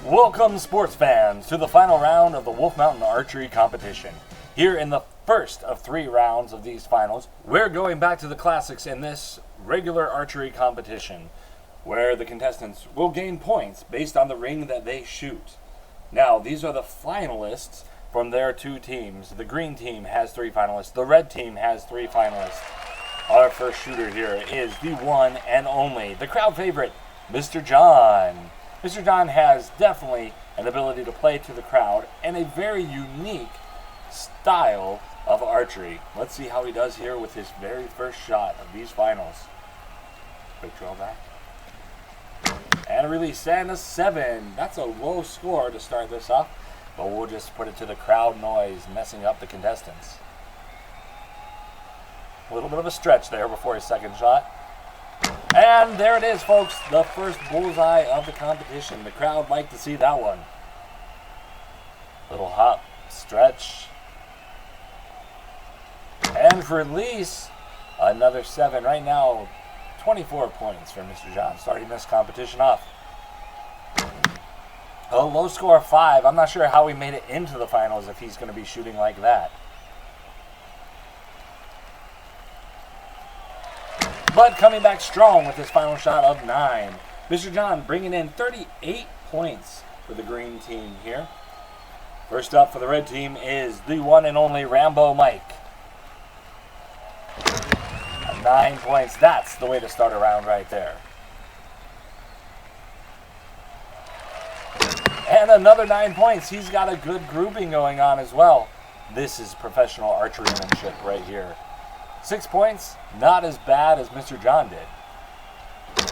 Welcome, sports fans, to the final round of the Wolf Mountain Archery Competition. Here in the first of 3 rounds of these finals, we're going back to the classics in this regular archery competition, where the contestants will gain points based on the ring that they shoot. Now, these are the finalists from their 2 teams. The green team has 3 finalists. The red team has 3 finalists. Our first shooter here is the one and only, the crowd favorite, Mr. John. Mr. John has definitely an ability to play to the crowd and a very unique style of archery. Let's see how he does here with his very first shot of these finals. Quick draw back. And a release, and a 7. That's a low score to start this off, but we'll just put it to the crowd noise messing up the contestants. A little bit of a stretch there before his second shot. And there it is, folks, the first bullseye of the competition. The crowd liked to see that one. Little hop, stretch. And for release, another 7. Right now, 24 points for Mr. John, starting this competition off. A low score of 5. I'm not sure how he made it into the finals if he's going to be shooting like that. But coming back strong with his final shot of 9. Mr. John bringing in 38 points for the green team here. First up for the red team is the one and only Rambo Mike. 9 points. That's the way to start a round right there. And another 9 points. He's got a good grouping going on as well. This is professional archerymanship right here. 6 points, not as bad as Mr. John did.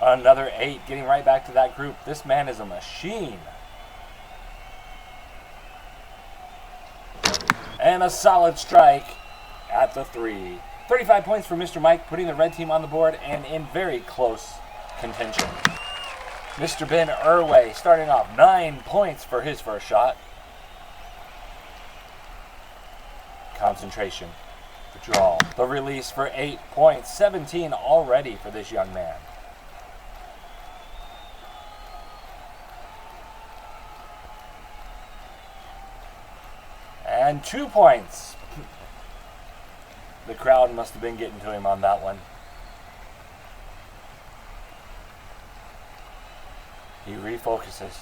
Another 8, getting right back to that group. This man is a machine. And a solid strike at the 3. 35 points for Mr. Mike, putting the red team on the board and in very close contention. Mr. Ben Irway starting off 9 points for his first shot. Concentration. The draw. The release for 8 points. 17 already for this young man. And 2 points. The crowd must have been getting to him on that one. He refocuses.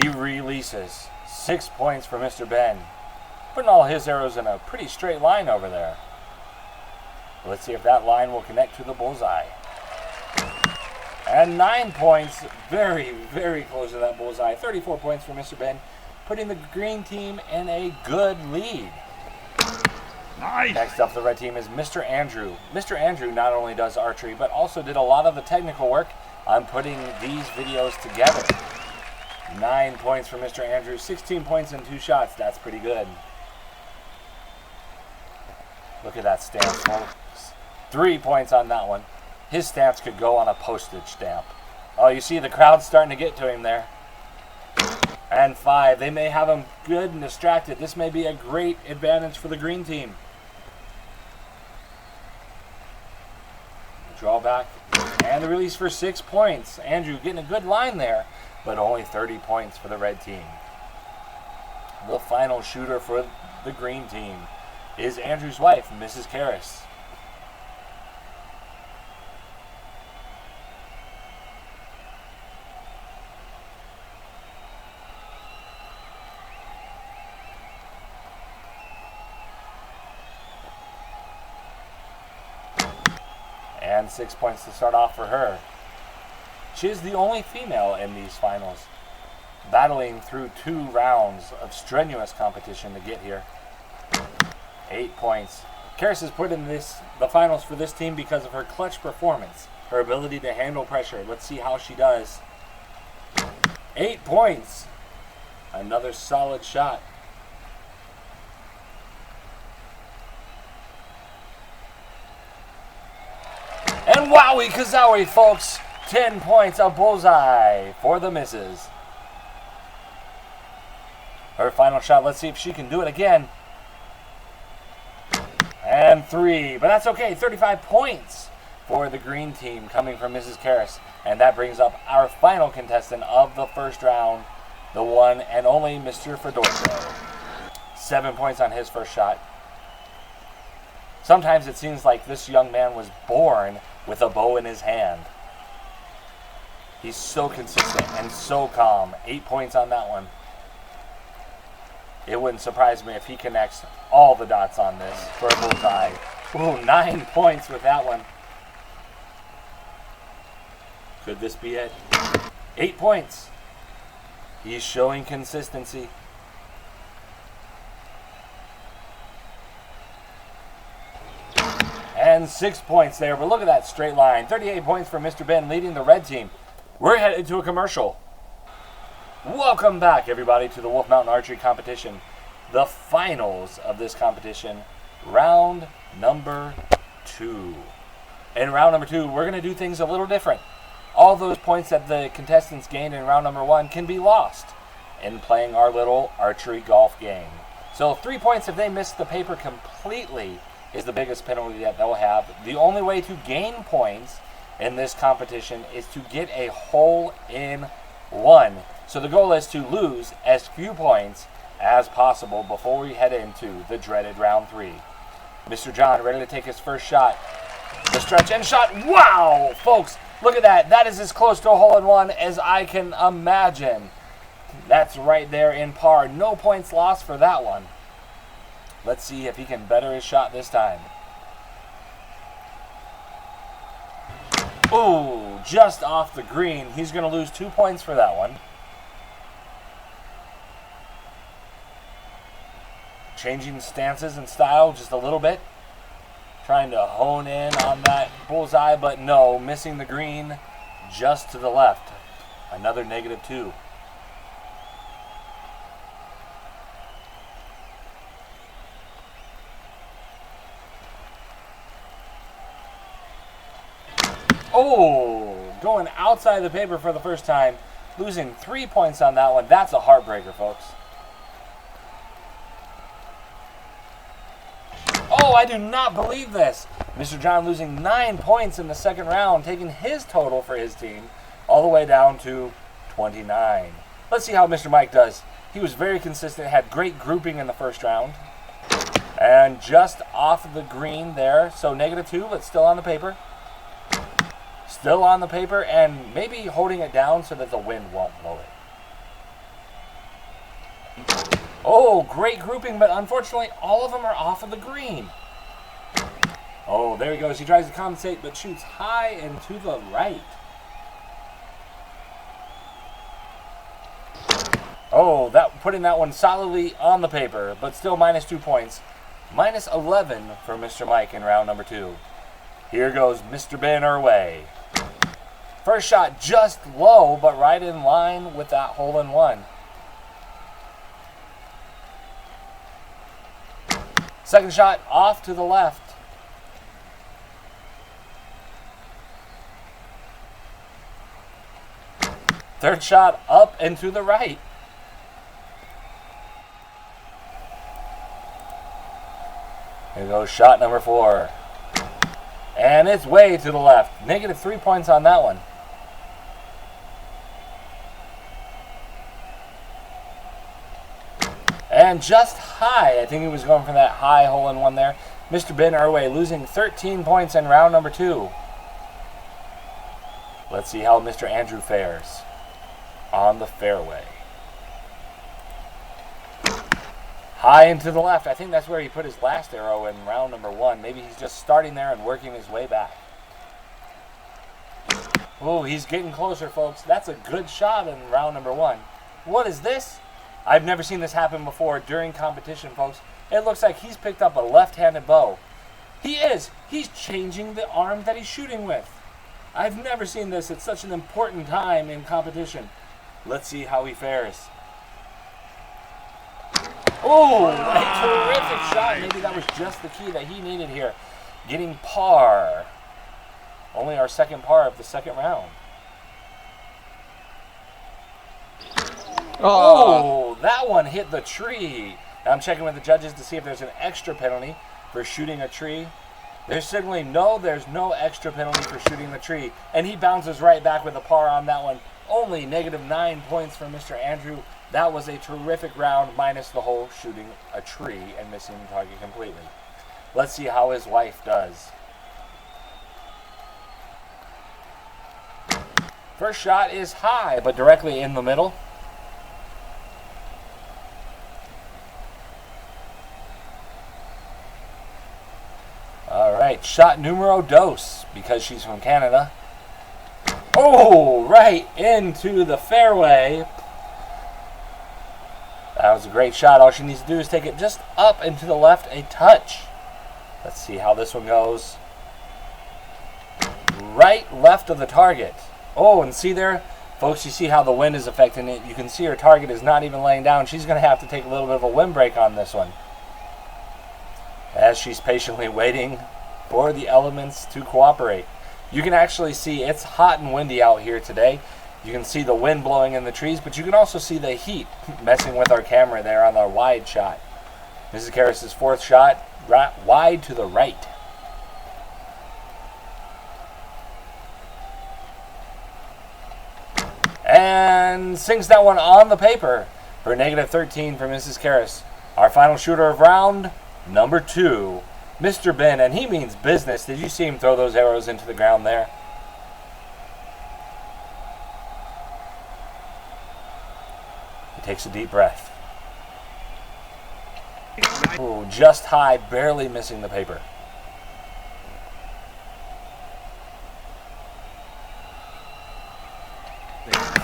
He releases. 6 points for Mr. Ben. Putting all his arrows in a pretty straight line over there. Let's see if that line will connect to the bullseye. And 9 points. Very, very close to that bullseye. 34 points for Mr. Ben, putting the green team in a good lead. Nice. Next up, the red team is Mr. Andrew. Mr. Andrew not only does archery, but also did a lot of the technical work on putting these videos together. 9 points for Mr. Andrew. 16 points in 2 shots. That's pretty good. Look at that stance, folks. 3 points on that one. His stance could go on a postage stamp. Oh, you see the crowd starting to get to him there. And 5. They may have him good and distracted. This may be a great advantage for the green team. Draw back. And the release for 6 points. Andrew getting a good line there, but only 30 points for the red team. The final shooter for the green team is Andrew's wife, Mrs. Karras. And 6 points to start off for her. She is the only female in these finals, battling through 2 rounds of strenuous competition to get here. 8 points. Karras has put in the finals for this team because of her clutch performance, her ability to handle pressure. Let's see how she does. 8 points. Another solid shot. And wowie kazowie, folks. 10 points, a bullseye for the missus. Her final shot, let's see if she can do it again. And 3, but that's okay. 35 points for the green team coming from Mrs. Karras. And that brings up our final contestant of the first round, the one and only Mr. Fedorko. 7 points on his first shot. Sometimes it seems like this young man was born with a bow in his hand. He's so consistent and so calm. 8 points on that one. It wouldn't surprise me if he connects all the dots on this for a bullseye. Ooh, 9 points with that one. Could this be it? 8 points. He's showing consistency. And 6 points there, but look at that straight line. 38 points for Mr. Ben leading the red team. We're headed to a commercial. Welcome back, everybody, to the Wolf Mountain Archery Competition. The finals of this competition, round number 2. In round number 2, we're going to do things a little different. All those points that the contestants gained in round number 1 can be lost in playing our little archery golf game. So 3 points if they miss the paper completely is the biggest penalty that they'll have. The only way to gain points in this competition is to get a hole in one. So the goal is to lose as few points as possible before we head into the dreaded round 3. Mr. John ready to take his first shot. The stretch and shot. Wow, folks, look at that. That is as close to a hole-in-one as I can imagine. That's right there in par. No points lost for that one. Let's see if he can better his shot this time. Ooh, just off the green. He's going to lose 2 points for that one. Changing stances and style just a little bit. Trying to hone in on that bullseye, but no, missing the green just to the left. Another -2. Oh, going outside the paper for the first time. Losing 3 points on that one. That's a heartbreaker, folks. Oh, I do not believe this. Mr. John losing 9 points in the second round, taking his total for his team all the way down to 29. Let's see how Mr. Mike does. He was very consistent, had great grouping in the first round. And just off of the green there, so -2, but still on the paper. Still on the paper, and maybe holding it down so that the wind won't blow it. Oh, great grouping, but unfortunately, all of them are off of the green. Oh, there he goes. He tries to compensate, but shoots high and to the right. Oh, putting that one solidly on the paper, but still -2 points. -11 for Mr. Mike in round number 2. Here goes Mr. Ben our way. First shot just low, but right in line with that hole-in-one. Second shot off to the left. Third shot up and to the right. Here goes shot number 4. And it's way to the left. -3 points on that one. And just high. I think he was going for that high hole-in-one there. Mr. Ben Irway losing 13 points in round number 2. Let's see how Mr. Andrew fares on the fairway. High and to the left. I think that's where he put his last arrow in round number 1. Maybe he's just starting there and working his way back. Oh, he's getting closer, folks. That's a good shot in round number 1. What is this? I've never seen this happen before during competition, folks. It looks like he's picked up a left-handed bow. He is. He's changing the arm that he's shooting with. I've never seen this at such an important time in competition. Let's see how he fares. Oh, a terrific shot. Maybe that was just the key that he needed here. Getting par. Only our second par of the second round. Oh, that one hit the tree. I'm checking with the judges to see if there's an extra penalty for shooting a tree. There's signaling no, there's no extra penalty for shooting the tree. And he bounces right back with a par on that one. Only -9 points for Mr. Andrew. That was a terrific round, minus the whole shooting a tree and missing the target completely. Let's see how his wife does. First shot is high, but directly in the middle. All right, shot numero dos, because she's from Canada. Oh, right into the fairway. That was a great shot. All she needs to do is take it just up and to the left a touch. Let's see how this one goes. Right left of the target. Oh, and see there, folks, you see how the wind is affecting it. You can see her target is not even laying down. She's going to have to take a little bit of a windbreak on this one, as she's patiently waiting for the elements to cooperate. You can actually see it's hot and windy out here today. You can see the wind blowing in the trees, but you can also see the heat messing with our camera there on our wide shot. Mrs. Karras' fourth shot, wide to the right. And sinks that one on the paper for -13 for Mrs. Karras. Our final shooter of round number 2, Mr. Ben, and he means business. Did you see him throw those arrows into the ground there? He takes a deep breath. Ooh, just high, barely missing the paper.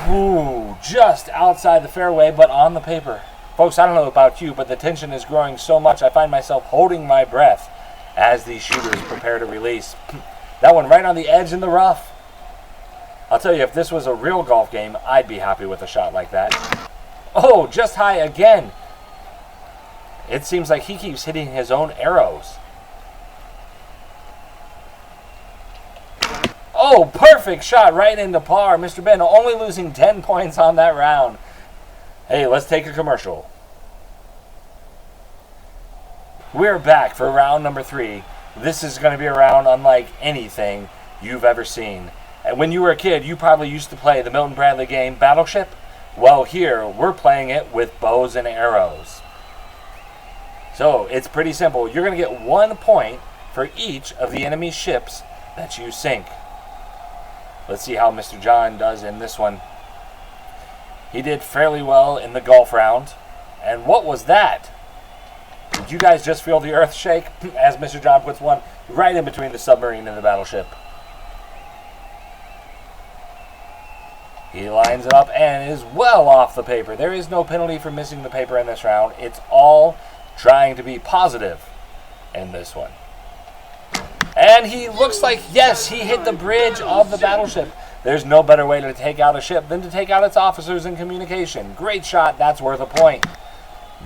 Ooh, just outside the fairway, but on the paper. Folks, I don't know about you, but the tension is growing so much I find myself holding my breath as these shooters prepare to release. That one right on the edge in the rough. I'll tell you, if this was a real golf game, I'd be happy with a shot like that. Oh, just high again. It seems like he keeps hitting his own arrows. Oh, perfect shot right into par. Mr. Ben only losing 10 points on that round. Hey, let's take a commercial. We're back for round number 3. This is going to be a round unlike anything you've ever seen. And when you were a kid, you probably used to play the Milton Bradley game Battleship. Well, here, we're playing it with bows and arrows. So, it's pretty simple. You're going to get 1 point for each of the enemy ships that you sink. Let's see how Mr. John does in this one. He did fairly well in the golf round. And what was that? Did you guys just feel the earth shake as Mr. John puts one right in between the submarine and the battleship? He lines it up and is well off the paper. There is no penalty for missing the paper in this round. It's all trying to be positive in this one. And he looks like, yes, he hit the bridge of the battleship. There's no better way to take out a ship than to take out its officers in communication. Great shot. That's worth a point.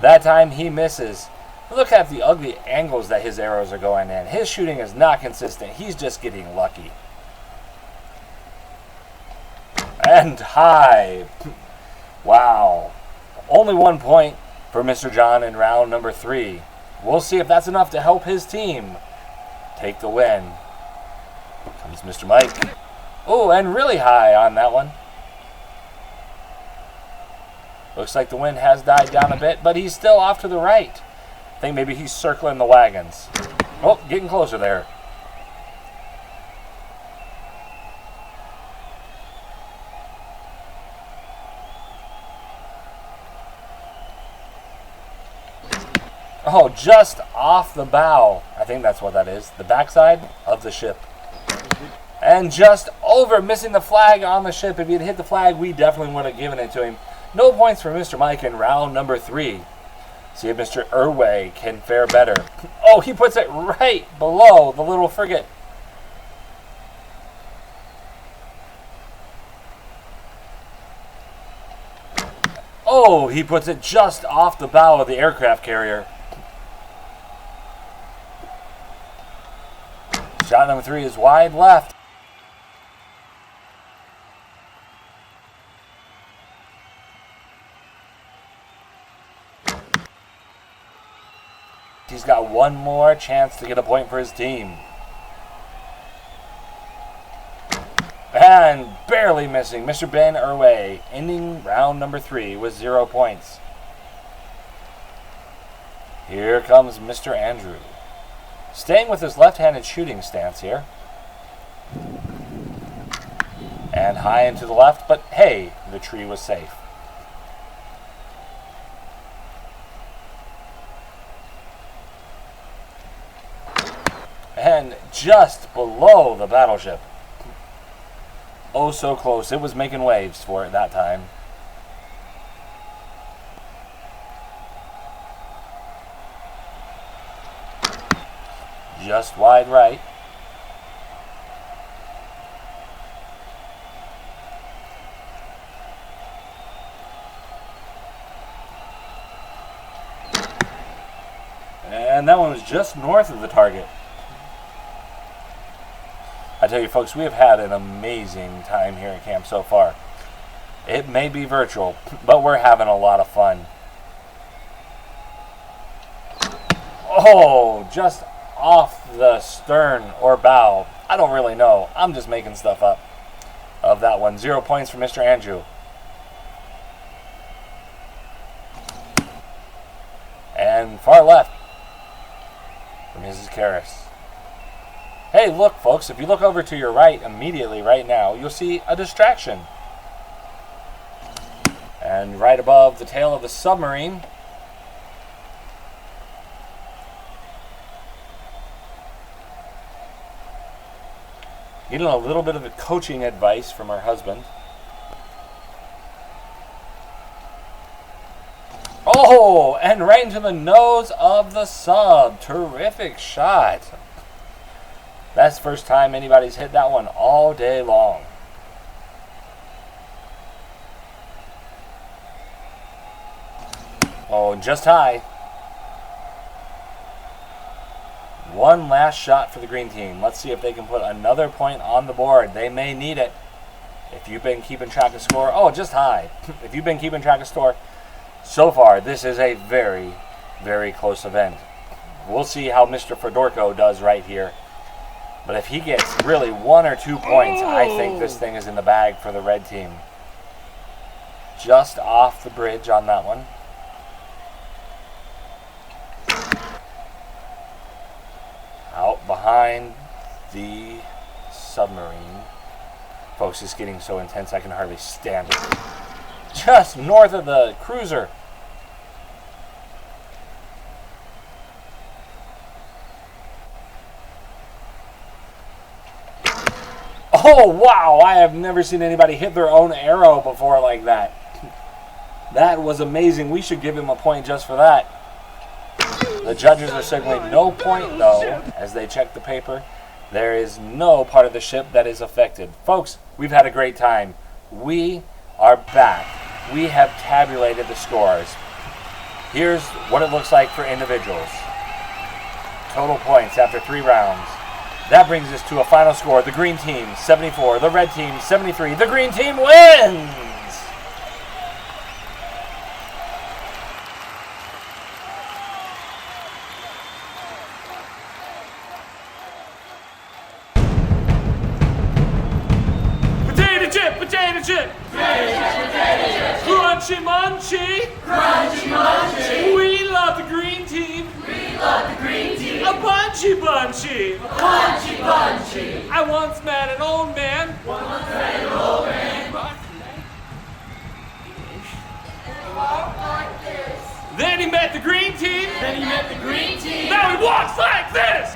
That time he misses. Look at the ugly angles that his arrows are going in. His shooting is not consistent. He's just getting lucky. And high. Wow. Only 1 point for Mr. John in round number 3. We'll see if that's enough to help his team take the win. Comes Mr. Mike. Oh, and really high on that one. Looks like the wind has died down a bit, but he's still off to the right. I think maybe he's circling the wagons. Oh, getting closer there. Oh, just off the bow. I think that's what that is. The backside of the ship. And just over, missing the flag on the ship. If he'd hit the flag, we definitely would have given it to him. No points for Mr. Mike in round number 3. See if Mr. Irway can fare better. Oh, he puts it right below the little frigate. Oh, he puts it just off the bow of the aircraft carrier. Shot number 3 is wide left. He's got one more chance to get a point for his team. And barely missing Mr. Ben Irway, ending round number 3 with 0 points. Here comes Mr. Andrew, staying with his left-handed shooting stance here. And high and to the left, but hey, the tree was safe. And just below the battleship. Oh, so close. It was making waves for it that time. Just wide right. And that one was just north of the target. I tell you folks, we have had an amazing time here at camp so far. It may be virtual, but we're having a lot of fun. Oh, just off the stern or bow. I don't really know. I'm just making stuff up of that one. 0 points for Mr. Andrew. And far left for Mrs. Karras. Hey, look, folks, if you look over to your right immediately right now, you'll see a distraction. And right above the tail of the submarine, getting a little bit of a coaching advice from her husband. Oh, and right into the nose of the sub. Terrific shot. That's the first time anybody's hit that one all day long. Oh, just high. One last shot for the green team. Let's see if they can put another point on the board. They may need it. If you've been keeping track of score. Oh, just high. If you've been keeping track of score. So far, this is a very, very close event. We'll see how Mr. Fedorko does right here. But if he gets really 1 or 2 points, I think this thing is in the bag for the red team. Just off the bridge on that one. Out behind the submarine. Folks, it's getting so intense I can hardly stand it. Just north of the cruiser. Oh, wow. I have never seen anybody hit their own arrow before like that. That was amazing. We should give him a point just for that. The judges are signaling no point, though, as they check the paper. There is no part of the ship that is affected. Folks, we've had a great time. We are back. We have tabulated the scores. Here's what it looks like for individuals. Total points after 3 rounds. That brings us to a final score. The green team, 74. The red team, 73. The green team wins! Potato chip, potato chip. Crunchy munchy. Crunchy munchy. We love the green team. We love the green team. A punchy bunchy. Punchy bunchy. I once met an old man. Once met an old man. Walk like this. Then he met the green team. Then he met the green team. Now he walks like this.